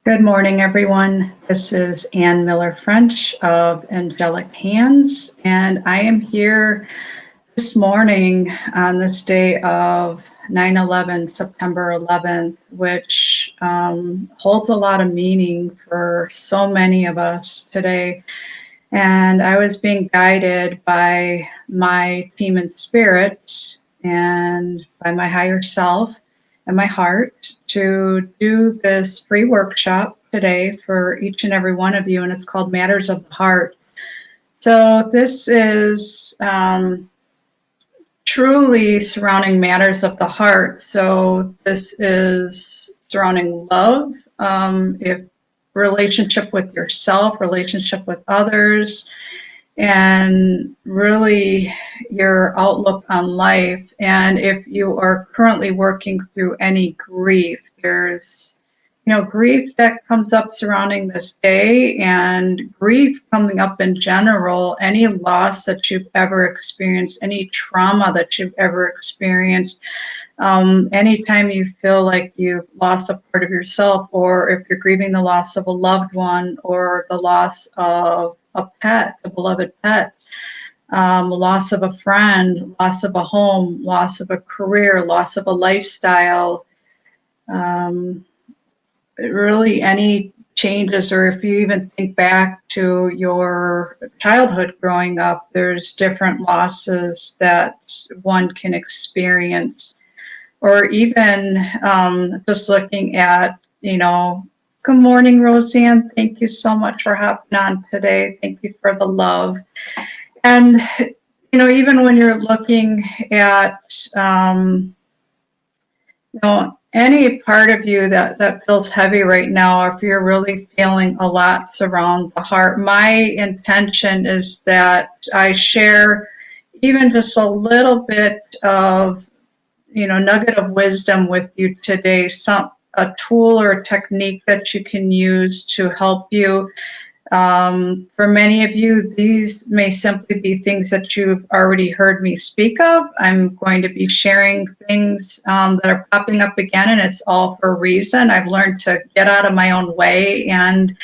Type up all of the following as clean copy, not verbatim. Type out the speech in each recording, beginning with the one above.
Good morning, everyone. This is Ann Miller-French of Angelic Hands, and I am here this morning on this day of 9/11, September 11th, which holds a lot of meaning for so many of us today. And I was being guided by my team in spirit and by my higher self and my heart to do this free workshop today for each and every one of you, and it's called Matters of the Heart. So this is truly surrounding matters of the heart. So this is surrounding love, if relationship with yourself, relationship with others, and really your outlook on life. And if you are currently working through any grief, there's grief that comes up surrounding this day, and grief coming up in general, any loss that you've ever experienced, any trauma that you've ever experienced, anytime you feel like you've lost a part of yourself, or if you're grieving the loss of a loved one or the loss of a pet, a beloved pet, loss of a friend, loss of a home, loss of a career, loss of a lifestyle, really any changes, or if you even think back to your childhood growing up, there's different losses that one can experience. Or even just looking at, good morning, Roseanne. Thank you so much for hopping on today. Thank you for the love. And, even when you're looking at, any part of you that feels heavy right now, or if you're really feeling a lot around the heart, my intention is that I share even just a little bit of, nugget of wisdom with you today, a tool or a technique that you can use to help you. For many of you, these may simply be things that you've already heard me speak of. I'm going to be sharing things that are popping up again, and it's all for a reason. I've learned to get out of my own way and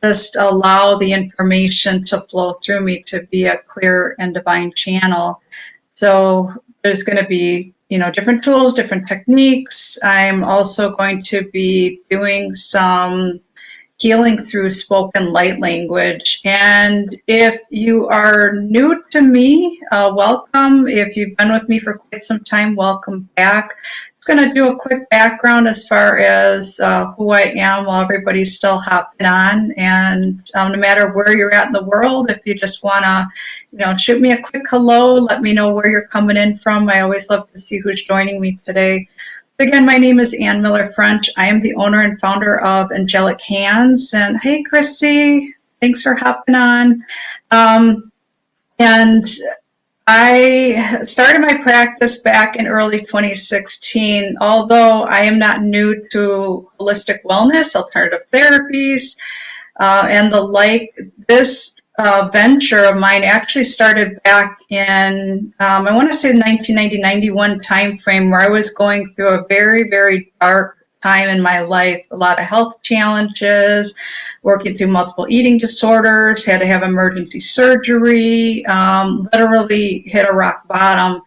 just allow the information to flow through me to be a clear and divine channel. So there's going to be different tools, different techniques. I'm also going to be doing some healing through spoken light language. And if you are new to me, welcome. If you've been with me for quite some time, welcome back. I'm going to do a quick background as far as who I am while everybody's still hopping on. And no matter where you're at in the world, if you just want to, shoot me a quick hello, let me know where you're coming in from. I always love to see who's joining me today. Again, my name is Ann Miller-French. I am the owner and founder of Angelic Hands. And hey, Chrissy, thanks for hopping on. And I started my practice back in early 2016, although I am not new to holistic wellness, alternative therapies, and the like. This venture of mine actually started back in, I want to say 1990-91 time frame, where I was going through a very, very dark time in my life, a lot of health challenges, working through multiple eating disorders, had to have emergency surgery, literally hit a rock bottom.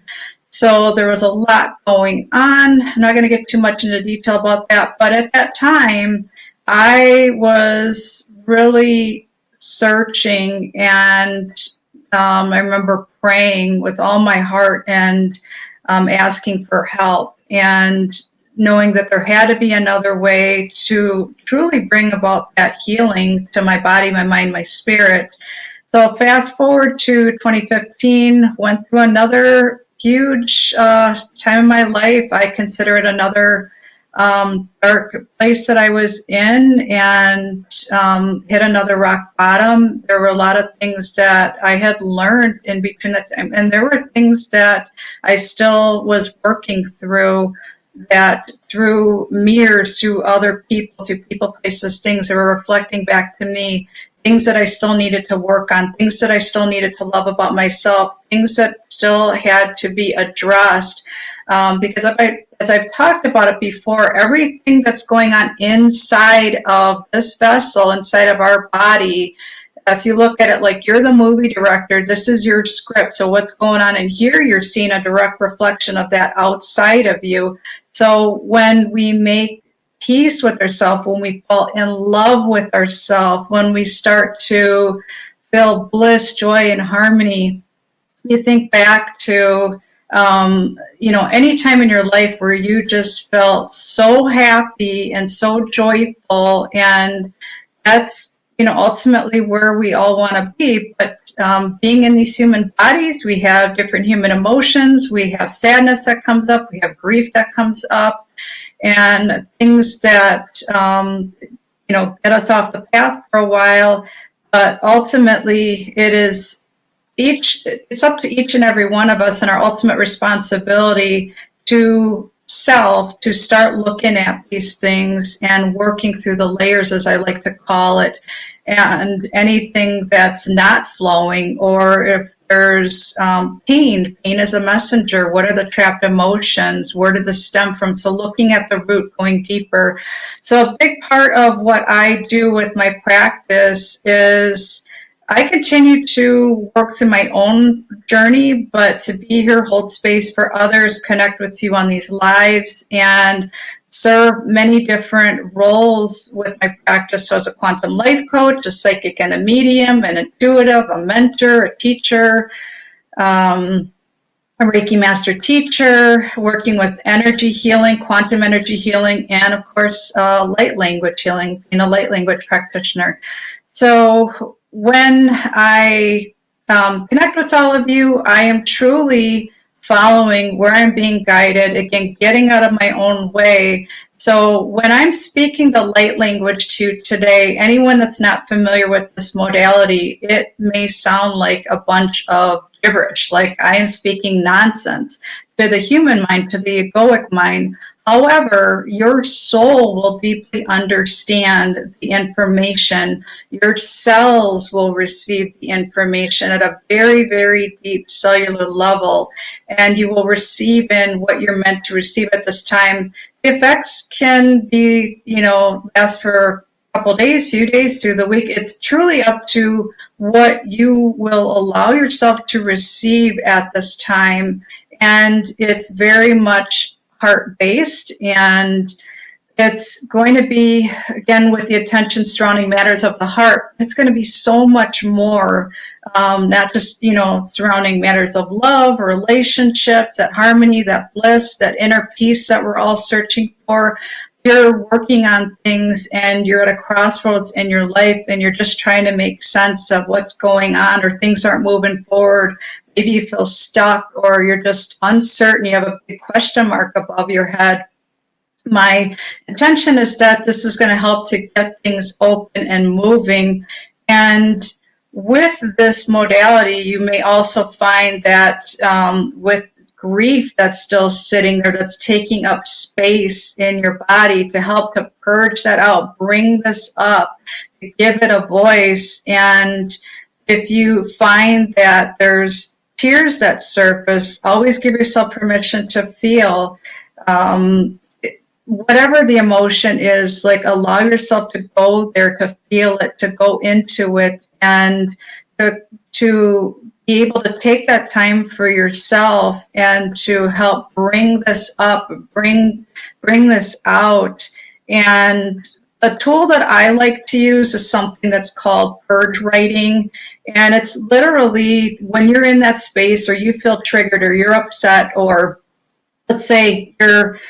So there was a lot going on. I'm not going to get too much into detail about that, but at that time, I was really searching, and I remember praying with all my heart and asking for help, and knowing that there had to be another way to truly bring about that healing to my body, my mind, my spirit. So fast forward to 2015, went through another huge time in my life. I consider it another dark place that I was in, and hit another rock bottom. There were a lot of things that I had learned in between that time, and there were things that I still was working through, that through mirrors, through other people, through people, places, things that were reflecting back to me, things that I still needed to work on, things that I still needed to love about myself, things that still had to be addressed. Because as I've talked about it before, everything that's going on inside of this vessel, inside of our body, if you look at it like you're the movie director, this is your script. So what's going on in here, you're seeing a direct reflection of that outside of you. So when we make peace with ourselves, when we fall in love with ourselves, when we start to feel bliss, joy, and harmony, you think back to any time in your life where you just felt so happy and so joyful, and that's ultimately where we all want to be. But being in these human bodies, we have different human emotions. We have sadness that comes up. We have grief that comes up, and things that get us off the path for a while. But ultimately, it's up to each and every one of us, and our ultimate responsibility to start looking at these things and working through the layers, as I like to call it, and anything that's not flowing, or if there's pain is a messenger. What are the trapped emotions? Where did this stem from? So looking at the root, going deeper. So a big part of what I do with my practice is I continue to work through my own journey, but to be here, hold space for others, connect with you on these lives, and serve many different roles with my practice. So as a quantum life coach, a psychic and a medium, an intuitive, a mentor, a teacher, a Reiki master teacher, working with energy healing, quantum energy healing, and of course, light language healing, light language practitioner. So when I connect with all of you, I am truly following where I'm being guided, again, getting out of my own way. So when I'm speaking the light language to you today, anyone that's not familiar with this modality, it may sound like a bunch of gibberish, like I am speaking nonsense to the human mind, to the egoic mind. However, your soul will deeply understand the information. Your cells will receive the information at a very, very deep cellular level, and you will receive in what you're meant to receive at this time. The effects can be, last for a couple days, few days through the week. It's truly up to what you will allow yourself to receive at this time, and it's very much heart-based, and it's going to be, again, with the attention surrounding matters of the heart. It's going to be so much more, not just, surrounding matters of love, relationships, that harmony, that bliss, that inner peace that we're all searching for. You're working on things and you're at a crossroads in your life and you're just trying to make sense of what's going on, or things aren't moving forward. Maybe you feel stuck, or you're just uncertain. You have a big question mark above your head. My intention is that this is going to help to get things open and moving. And with this modality, you may also find that with grief that's still sitting there, that's taking up space in your body, to help to purge that out, bring this up, to give it a voice. And if you find that there's tears that surface, always give yourself permission to feel whatever the emotion is. Like, allow yourself to go there, to feel it, to go into it, and to be able to take that time for yourself and to help bring this up, bring this out. And a tool that I like to use is something that's called Purge Writing. And it's literally when you're in that space, or you feel triggered, or you're upset, or let's say you're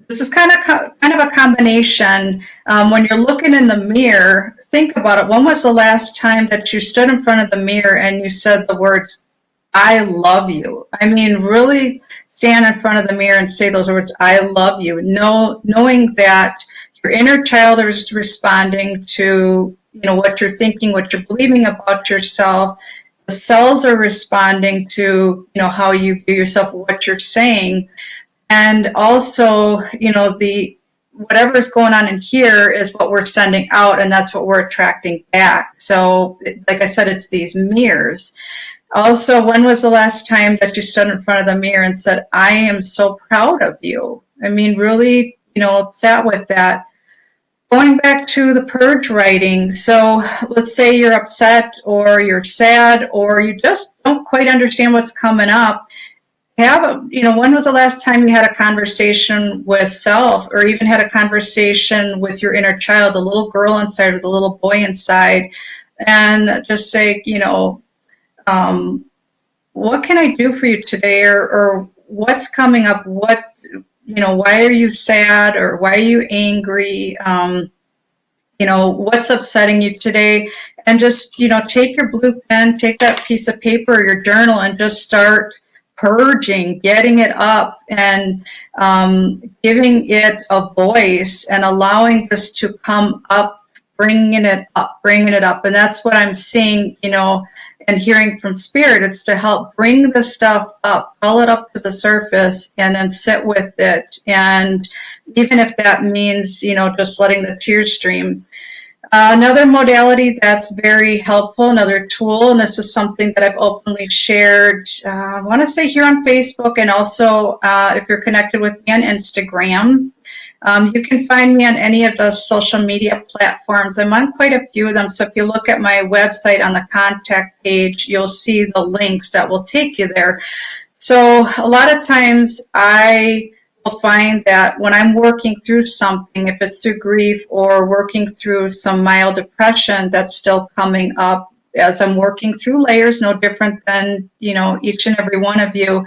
this is kind of a combination. When you're looking in the mirror, think about it. When was the last time that you stood in front of the mirror and you said the words, "I love you"? I mean, really stand in front of the mirror and say those words, "I love you," knowing that your inner child is responding to what you're thinking, what you're believing about yourself. The cells are responding to how you view yourself, what you're saying. And also, whatever is going on in here is what we're sending out, and that's what we're attracting back. So, like I said, it's these mirrors. Also, when was the last time that you stood in front of the mirror and said, I am so proud of you? I mean, really, sat with that. Going back to the purge writing, so let's say you're upset or you're sad or you just don't quite understand what's coming up. When was the last time you had a conversation with self, or even had a conversation with your inner child, the little girl inside or the little boy inside, and just say, what can I do for you today, or what's coming up? Why are you sad, or why are you angry? What's upsetting you today? And just, take your blue pen, take that piece of paper, or your journal, and just start purging, getting it up, and giving it a voice, and allowing this to come up, bringing it up. And that's what I'm seeing, and hearing from Spirit. It's to help bring the stuff up, pull it up to the surface, and then sit with it. And even if that means, just letting the tears stream. Another modality that's very helpful, another tool, and this is something that I've openly shared, I want to say here on Facebook, and also if you're connected with me on Instagram. You can find me on any of the social media platforms. I'm on quite a few of them, so if you look at my website on the contact page, you'll see the links that will take you there. So a lot of times I will find that when I'm working through something, if it's through grief or working through some mild depression that's still coming up as I'm working through layers, no different than, each and every one of you,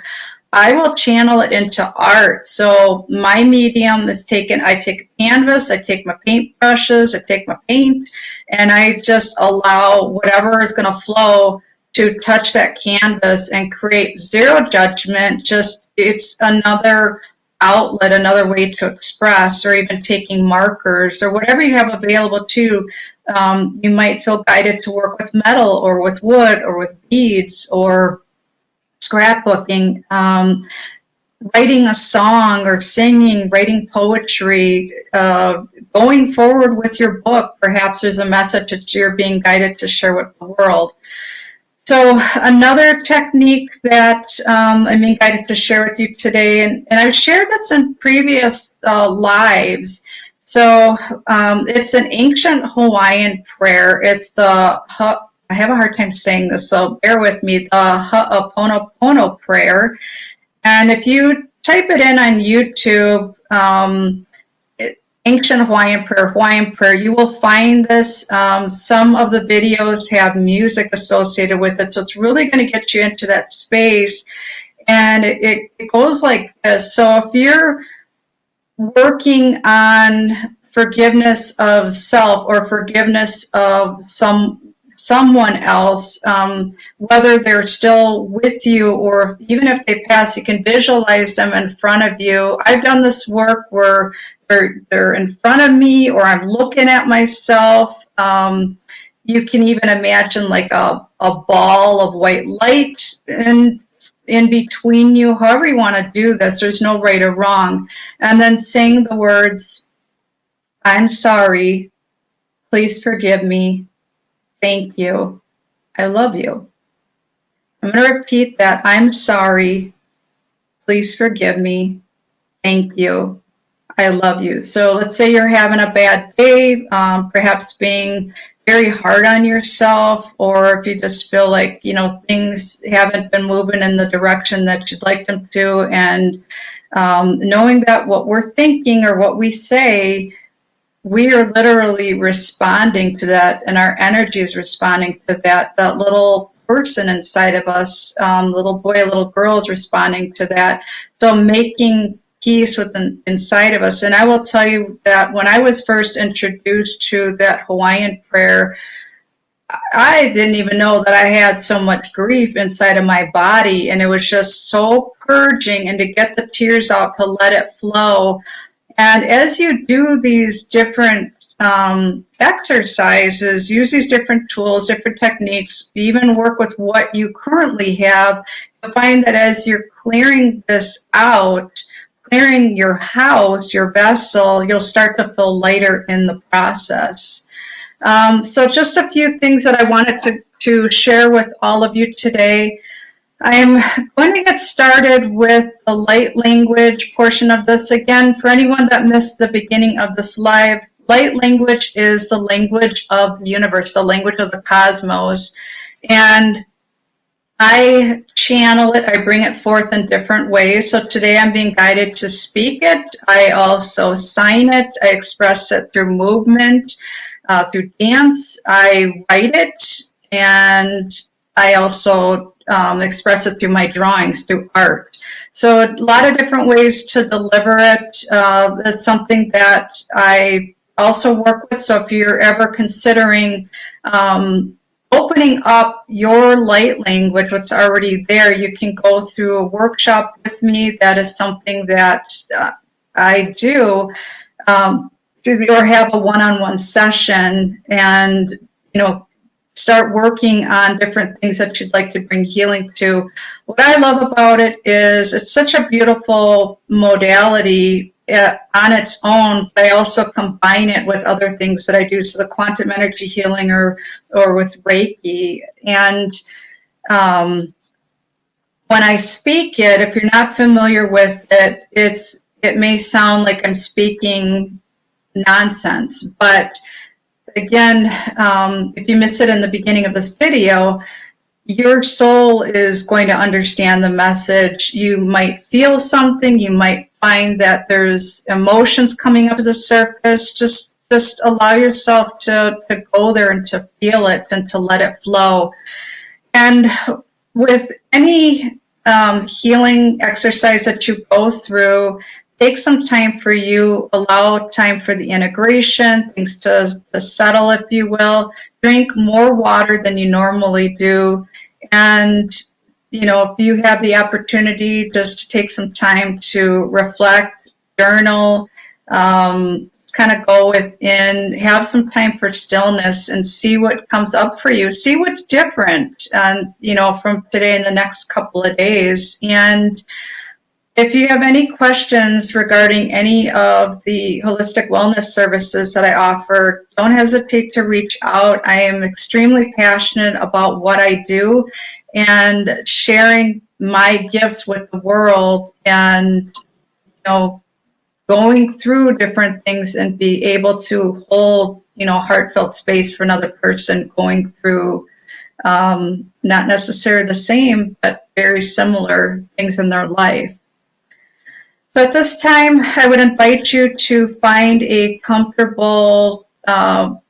I will channel it into art. So my medium is I take a canvas, I take my paintbrushes, I take my paint, and I just allow whatever is going to flow to touch that canvas and create zero judgment. Just, it's another outlet, another way to express, or even taking markers or whatever you have available to. You might feel guided to work with metal or with wood or with beads or scrapbooking, writing a song or singing, writing poetry, going forward with your book. Perhaps there's a message that you're being guided to share with the world. So another technique that I'm being guided to share with you today, and I've shared this in previous lives. So it's an ancient Hawaiian prayer. It's I have a hard time saying this, so bear with me, the Ho'oponopono prayer. And if you type it in on YouTube, ancient Hawaiian prayer, you will find this. Some of the videos have music associated with it, so it's really going to get you into that space. And it goes like this. So if you're working on forgiveness of self or forgiveness of someone else, whether they're still with you or even if they pass, you can visualize them in front of you. I've done this work where they're in front of me, or I'm looking at myself. You can even imagine like a ball of white light in between you, however you want to do this. There's no right or wrong. And then sing the words, I'm sorry, please forgive me, thank you, I love you. I'm going to repeat that. I'm sorry, please forgive me, thank you, I love you. So let's say you're having a bad day, perhaps being very hard on yourself, or if you just feel like, things haven't been moving in the direction that you'd like them to, and knowing that what we're thinking or what we say, we are literally responding to that, and our energy is responding to that. That little person inside of us, little boy, little girl, is responding to that. So making peace inside of us. And I will tell you that when I was first introduced to that Hawaiian prayer, I didn't even know that I had so much grief inside of my body, and it was just so purging, and to get the tears out, to let it flow. And as you do these different exercises, use these different tools, different techniques, even work with what you currently have, you'll find that as you're clearing this out, clearing your house, your vessel, you'll start to feel lighter in the process. So just a few things that I wanted to share with all of you today. I'm going to get started with the light language portion of this. Again, for anyone that missed the beginning of this live, light language is the language of the universe, the language of the cosmos. And I channel it, I bring it forth in different ways. So today I'm being guided to speak it. I also sign it, I express it through movement, through dance, I write it, and I also express it through my drawings, through art. So a lot of different ways to deliver it. That's something that I also work with. So if you're ever considering opening up your light language, what's already there, you can go through a workshop with me. That is something that I do, or have a one-on-one session and, start working on different things that you'd like to bring healing to. What I love about it is it's such a beautiful modality on its own, but I also combine it with other things that I do, so the quantum energy healing or with Reiki. And when I speak it, if you're not familiar with it, it may sound like I'm speaking nonsense, but again, if you miss it in the beginning of this video, your soul is going to understand the message. You might feel something. You might find that there's emotions coming up to the surface. Just allow yourself to go there and to feel it and to let it flow. And with any healing exercise that you go through, take some time for you, allow time for the integration, things to settle, if you will. Drink more water than you normally do. And, if you have the opportunity just to take some time to reflect, journal, kind of go within, have some time for stillness and see what comes up for you. See what's different, from today and the next couple of days. And if you have any questions regarding any of the holistic wellness services that I offer, don't hesitate to reach out. I am extremely passionate about what I do and sharing my gifts with the world, and going through different things and be able to hold heartfelt space for another person going through not necessarily the same but very similar things in their life. So at this time, I would invite you to find a comfortable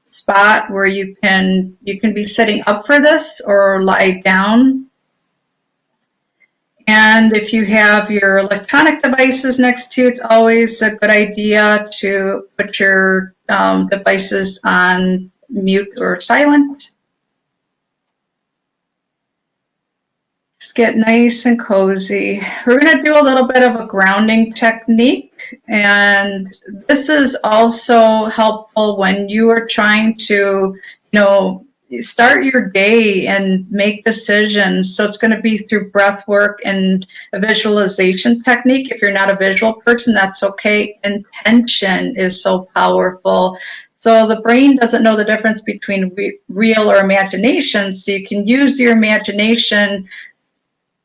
spot where you can be sitting up for this or lie down. And if you have your electronic devices next to you, it's always a good idea to put your devices on mute or silent. Just get nice and cozy. We're going to do a little bit of a grounding technique, and this is also helpful when you are trying to, start your day and make decisions. So it's going to be through breath work and a visualization technique. If you're not a visual person, that's okay. Intention is so powerful. So the brain doesn't know the difference between real or imagination. So you can use your imagination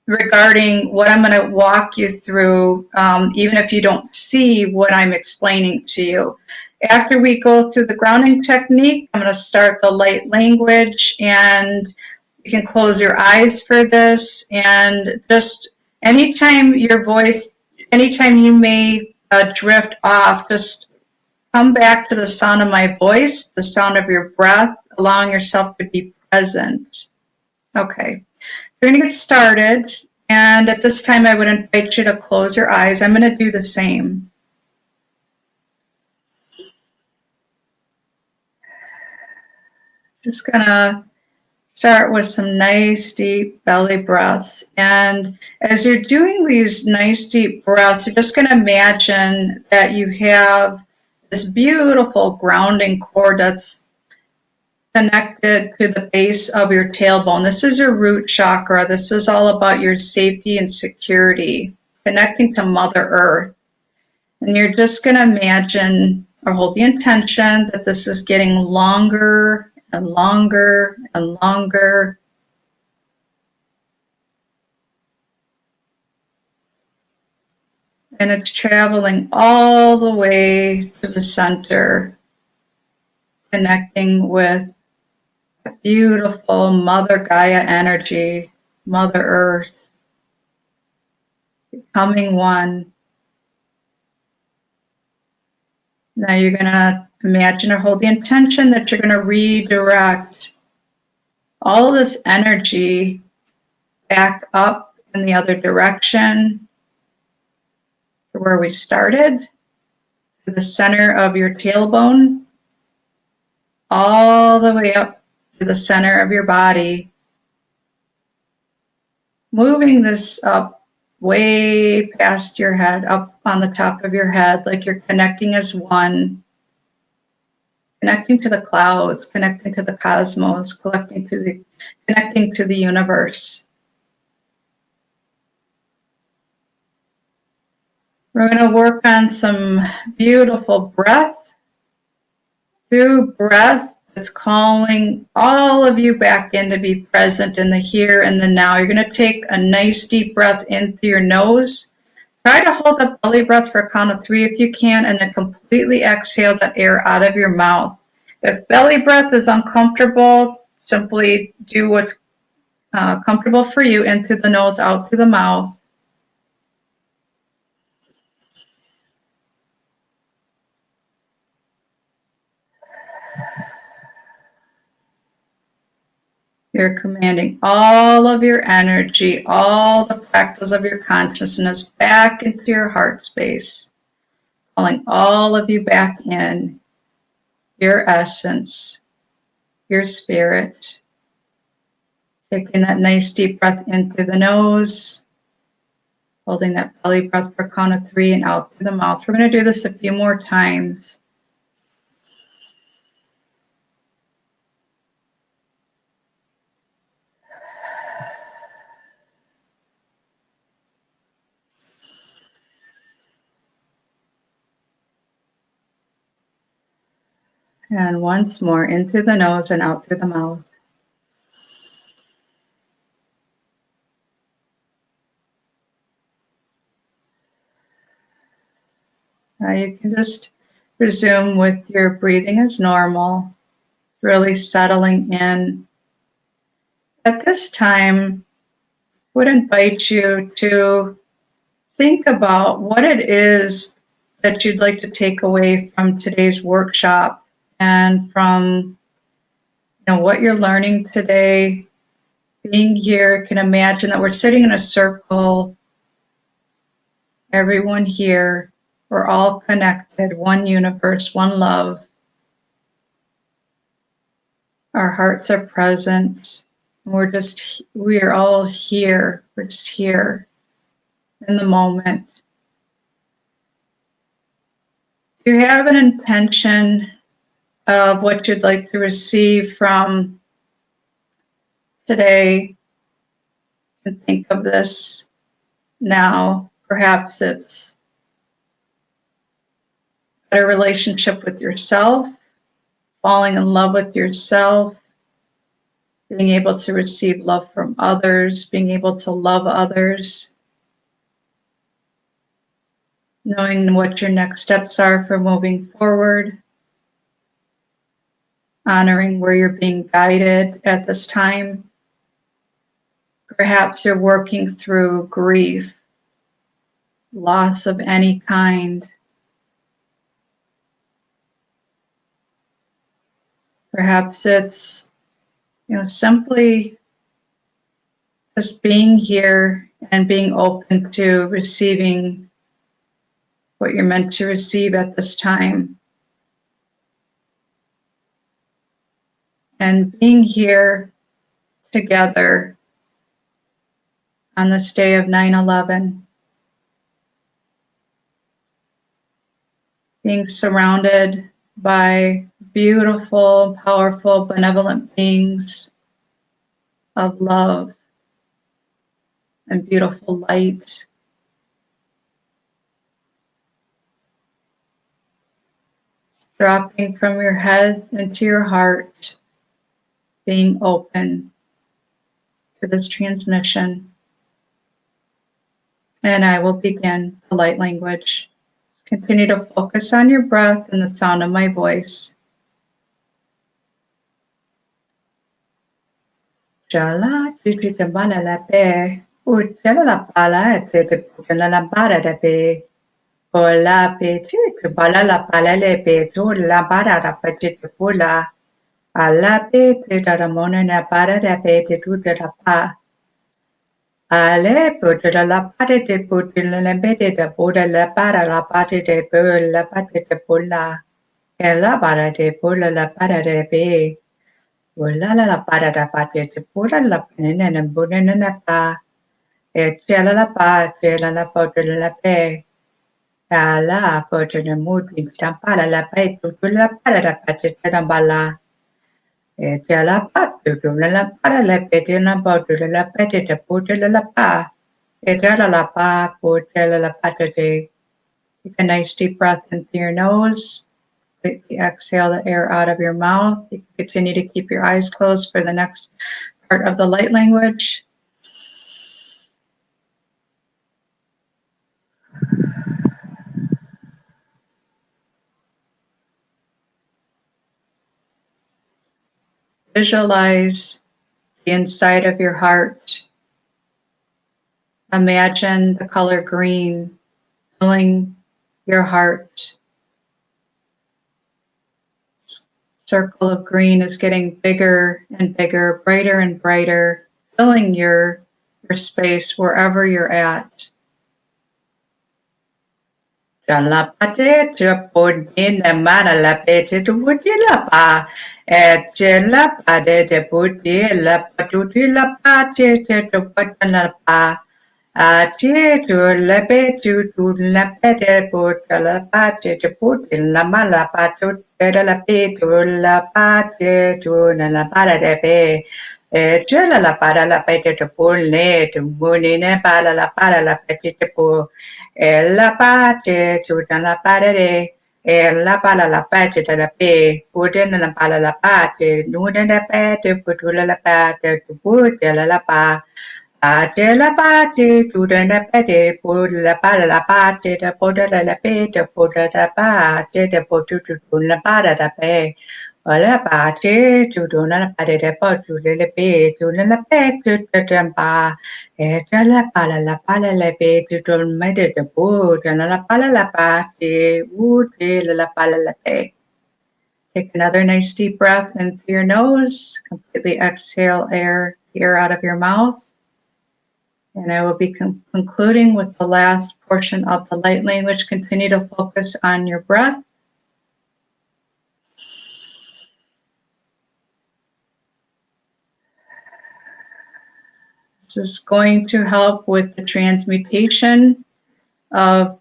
regarding what I'm going to walk you through, even if you don't see what I'm explaining to you. After we go through the grounding technique, I'm going to start the light language, and you can close your eyes for this. And just anytime you may drift off, just come back to the sound of my voice, the sound of your breath, allowing yourself to be present. Okay. We're going to get started, and at this time I would invite you to close your eyes. I'm going to do the same. Just going to start with some nice deep belly breaths. And as you're doing these nice deep breaths, you're just going to imagine that you have this beautiful grounding cord that's connected to the base of your tailbone. This is your root chakra. This is all about your safety and security, connecting to Mother Earth. And you're just going to imagine or hold the intention that this is getting longer and longer and longer. And it's traveling all the way to the center, connecting with beautiful Mother Gaia energy, Mother Earth, becoming one. Now you're going to imagine or hold the intention that you're going to redirect all of this energy back up in the other direction to where we started, to the center of your tailbone, all the way up to the center of your body, moving this up way past your head, up on the top of your head, like you're connecting as one, connecting to the clouds, connecting to the cosmos, connecting to the universe. We're going to work on some beautiful breath. Through breath, it's calling all of you back in to be present in the here and the now. You're going to take a nice deep breath in through your nose. Try to hold the belly breath for a count of 3 if you can, and then completely exhale that air out of your mouth. If belly breath is uncomfortable, simply do what's comfortable for you, in through the nose, out through the mouth. You're commanding all of your energy, all the fractals of your consciousness back into your heart space, calling all of you back in, your essence, your spirit. Taking that nice deep breath in through the nose, holding that belly breath for a count of 3 and out through the mouth. We're going to do this a few more times. And once more, in through the nose and out through the mouth. Now you can just resume with your breathing as normal, really settling in. At this time, I would invite you to think about what it is that you'd like to take away from today's workshop and from what you're learning today. Being here, you can imagine that we're sitting in a circle, everyone here, we're all connected, one universe, one love. Our hearts are present. We are all here. We're just here in the moment. If you have an intention of what you'd like to receive from today, and think of this now. Perhaps it's a better relationship with yourself, falling in love with yourself, being able to receive love from others, being able to love others, knowing what your next steps are for moving forward, honoring where you're being guided at this time. Perhaps you're working through grief, loss of any kind. Perhaps it's, simply just being here and being open to receiving what you're meant to receive at this time. And being here together on this day of 9/11, being surrounded by beautiful, powerful, benevolent beings of love and beautiful light. Dropping from your head into your heart, being open to this transmission. And I will begin the light language. Continue to focus on your breath and the sound of my voice. Jala tujita bala la pe, ujala la pala te putala la bara da pe. Ola pe te bala la pala le pe tu la bara da pe te pula. Ala pe te da ramona na bara da pe te tu da pa. Ale putala la pate te putala la pe te da pula la bara la pate te pula la pate te pula. Ela bara te pula la bara de pe. Ula la para da pate te pula la penina na buna na pa. E tela la pa, tela la foto la pe. Ala foto na muti tampala la pe tu la para da pate te na bala. E tela pa tu la para la pe te na foto la pete te puta la pa. E tela la pa, puta la pate te. Take a nice deep breath in through your nose. Completely exhale the air out of your mouth. You can continue to keep your eyes closed for the next part of the light language. Visualize the inside of your heart. Imagine the color green filling your heart. Circle of green is getting bigger and bigger, brighter and brighter, filling your space wherever you're at. Jalapate chapodin mana lapete to putilapa, et jelapade de putila patutila pate to patanapa. Ati tu lepe tu lapete putala pate to putila mala patu de la pe tu la pate tu la para de pe. Tula la para la pete to pulle to munine para la pete to pu. La pate tu la para de. La pala la pate de la pe, putin la pala la pate, nuda la pate, putula la pate, tu putela la pa. Ate la pate, tu la pate, put la pala la pate, the poda la pete, poda la pate, the potu la para da pe. La pate, tu la pate, the potu la pe, tu la pe, tu tampa. Eta la pala la pe, tu mede the put, and la pala la pate, wood, la pala la pe. Take another nice deep breath in through your nose. Completely exhale air out of your mouth. And I will be concluding with the last portion of the light language. Continue to focus on your breath. This is going to help with the transmutation of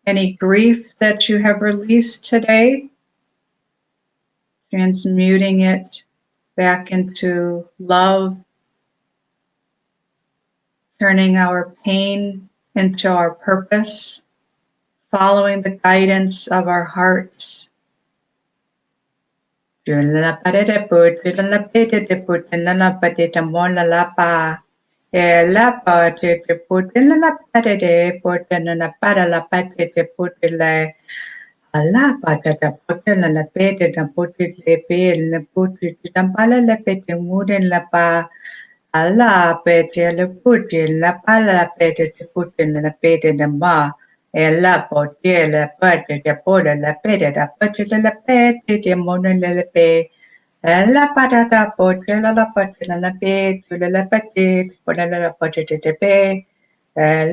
any grief that you have released today. Transmuting it back into love. Turning our pain into our purpose, following the guidance of our hearts. La pate put la pete te put la pate te mola la pa. La pate te put la pate te put la para la pate te put la. La pate te put la pete te put le pe la put te tampala la pete muden la pa. Alla pete le pute la pala la pete te pute la pete de ma e la pote la pate te pode la pete da pate la pete te mona le pe la patata pote la pate la pete la pate pode la pate te pe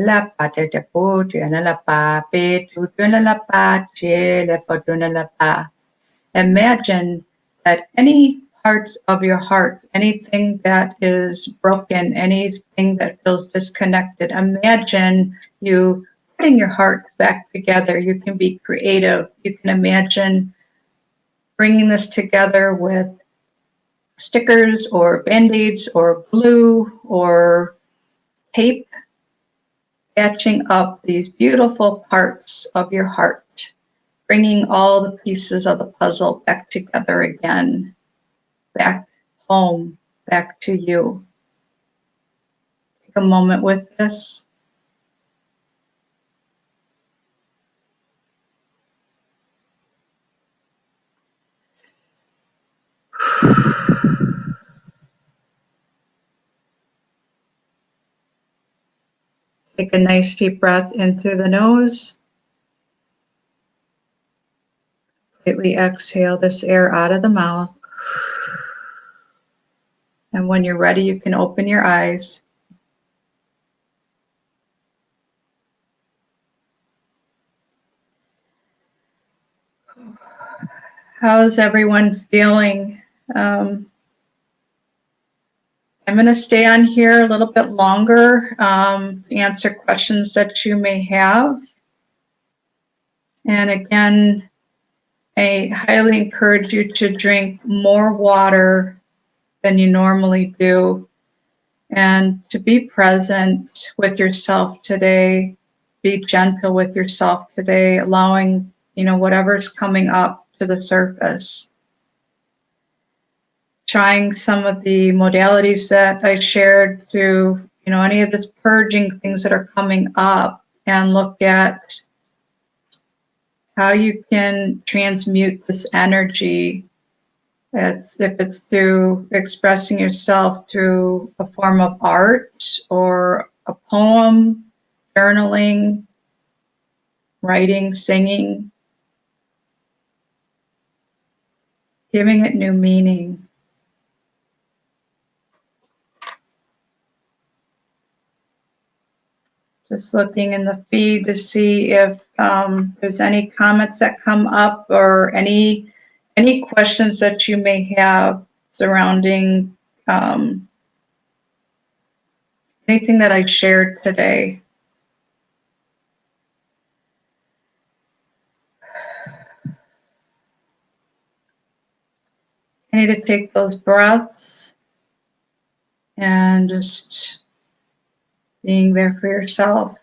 la pate te pute la pa pe tu la pate la pote la pa. Imagine that any parts of your heart, anything that is broken, anything that feels disconnected, imagine you putting your heart back together. You can be creative. You can imagine bringing this together with stickers or band-aids or glue or tape, patching up these beautiful parts of your heart, bringing all the pieces of the puzzle back together again, back home, back to you. Take a moment with this. Take a nice deep breath in through the nose. Completely exhale this air out of the mouth. And when you're ready, you can open your eyes. How's everyone feeling? I'm going to stay on here a little bit longer, answer questions that you may have. And again, I highly encourage you to drink more water than you normally do, and to be present with yourself today. Be gentle with yourself today, allowing, whatever's coming up to the surface. Trying some of the modalities that I shared through, any of this purging things that are coming up, and look at how you can transmute this energy. If it's through expressing yourself through a form of art or a poem, journaling, writing, singing, giving it new meaning. Just looking in the feed to see if there's any comments that come up, or any questions that you may have surrounding anything that I shared today. I need to take those breaths and just being there for yourself.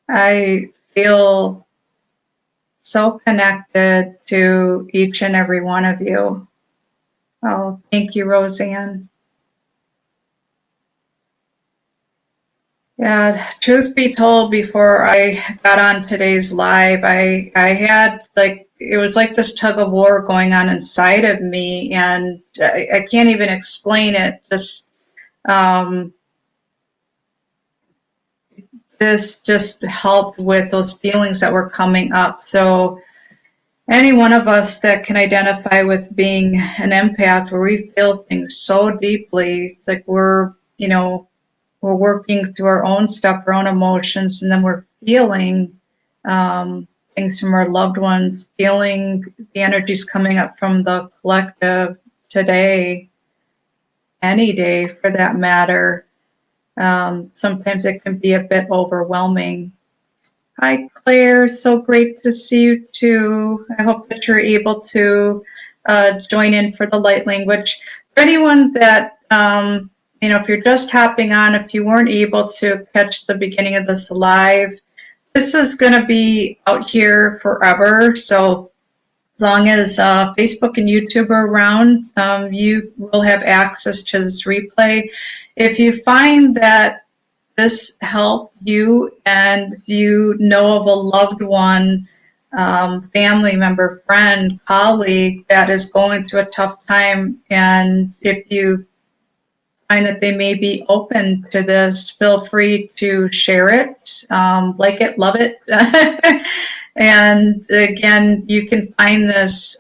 I feel so connected to each and every one of you. Oh, thank you, Roseanne. Yeah, truth be told, before I got on today's live, I had it was like this tug of war going on inside of me, and I can't even explain it. This just helped with those feelings that were coming up. So any one of us that can identify with being an empath, where we feel things so deeply, like we're working through our own stuff, our own emotions, and then we're feeling things from our loved ones, feeling the energies coming up from the collective today, any day for that matter. Sometimes it can be a bit overwhelming. Hi, Claire. So great to see you too. I hope that you're able to join in for the light language. For anyone that, if you're just hopping on, if you weren't able to catch the beginning of this live, this is going to be out here forever. So as long as Facebook and YouTube are around, you will have access to this replay. If you find that this helped you, and if you know of a loved one, family member, friend, colleague that is going through a tough time, and if you find that they may be open to this, feel free to share it, like it, love it. And again, you can find this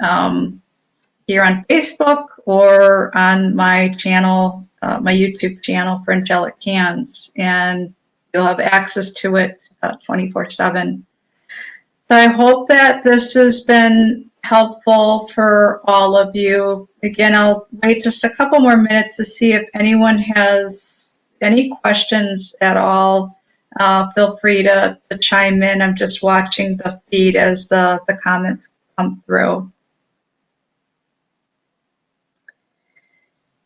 here on Facebook or on my channel, my YouTube channel for Angelic Hands, and you'll have access to it 24/7. So I hope that this has been helpful for all of you. Again, I'll wait just a couple more minutes to see if anyone has any questions at all. Feel free to chime in. I'm just watching the feed as the comments come through.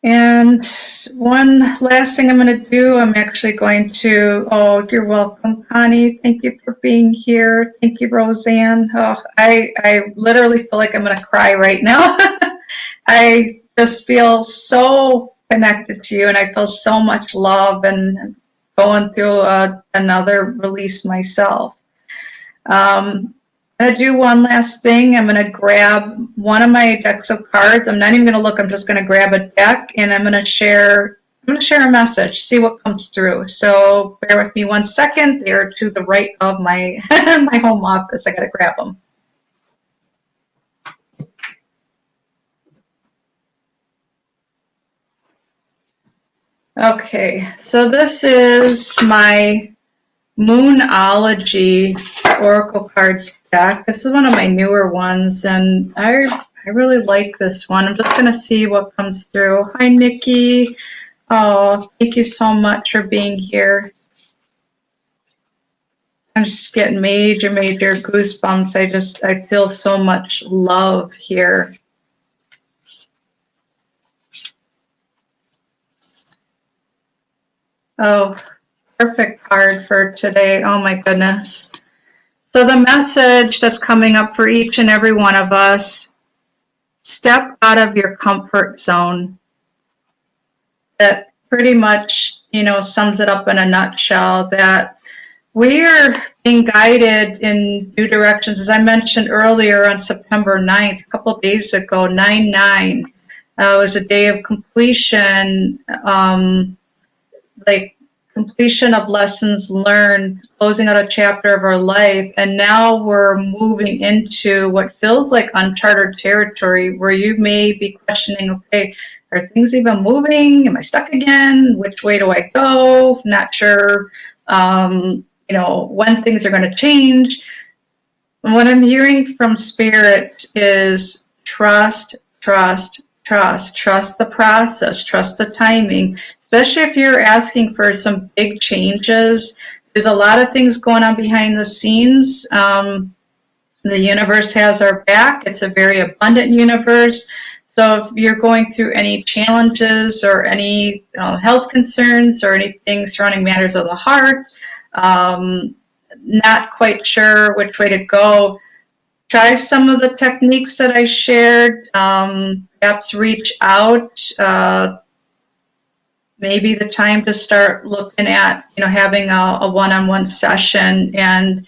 And one last thing I'm going to do, I'm actually going to, oh, you're welcome, Connie. Thank you for being here. Thank you, Roseanne. Oh, I literally feel like I'm going to cry right now. I just feel so connected to you, and I feel so much love, and going through another release myself. I'm going to do one last thing. I'm going to grab one of my decks of cards. I'm not even going to look. I'm just going to grab a deck, and I'm going to share going to share a message, see what comes through. So bear with me 1 second. They're to the right of my my home office. I got to grab them. Okay, so this is my Moonology Oracle cards deck. This is one of my newer ones, and I really like this one. I'm just going to see what comes through. Hi, Nikki. Oh, thank you so much for being here. I'm just getting major goosebumps. I feel so much love here. Oh, perfect card for today. Oh my goodness. So the message that's coming up for each and every one of us, step out of your comfort zone. That pretty much, sums it up in a nutshell, that we are being guided in new directions. As I mentioned earlier, on September 9th, a couple of days ago, 9/9, was a day of completion, like completion of lessons learned, closing out a chapter of our life, and now we're moving into what feels like uncharted territory, where you may be questioning, okay, are things even moving? Am I stuck again? Which way do I go? Not sure, when things are going to change. And what I'm hearing from Spirit is trust the process, trust the timing, especially if you're asking for some big changes. There's a lot of things going on behind the scenes. The universe has our back. It's a very abundant universe. So if you're going through any challenges or any health concerns or anything surrounding matters of the heart, not quite sure which way to go, try some of the techniques that I shared. Perhaps reach out. Maybe the time to start looking at, having a one-on-one session, and,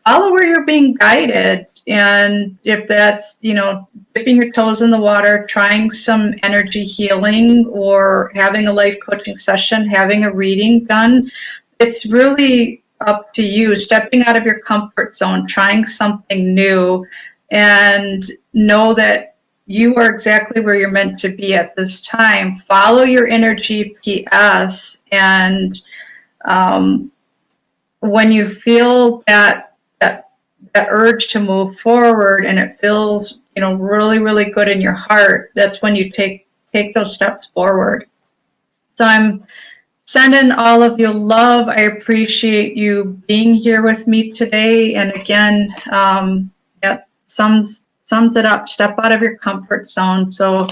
follow where you're being guided. And if that's, dipping your toes in the water, trying some energy healing, or having a life coaching session, having a reading done, it's really up to you. Stepping out of your comfort zone, trying something new, and know that you are exactly where you're meant to be at this time. Follow your inner GPS, and when you feel that urge to move forward, and it feels really, really good in your heart, that's when you take those steps forward. So I'm sending all of you love. I appreciate you being here with me today. And again, sums it up. Step out of your comfort zone. So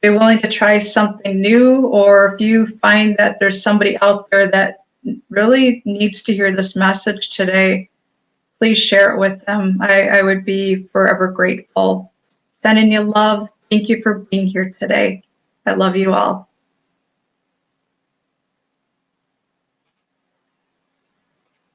be willing to try something new, or if you find that there's somebody out there that really needs to hear this message today, please share it with them. I would be forever grateful. Sending you love. Thank you for being here today. I love you all.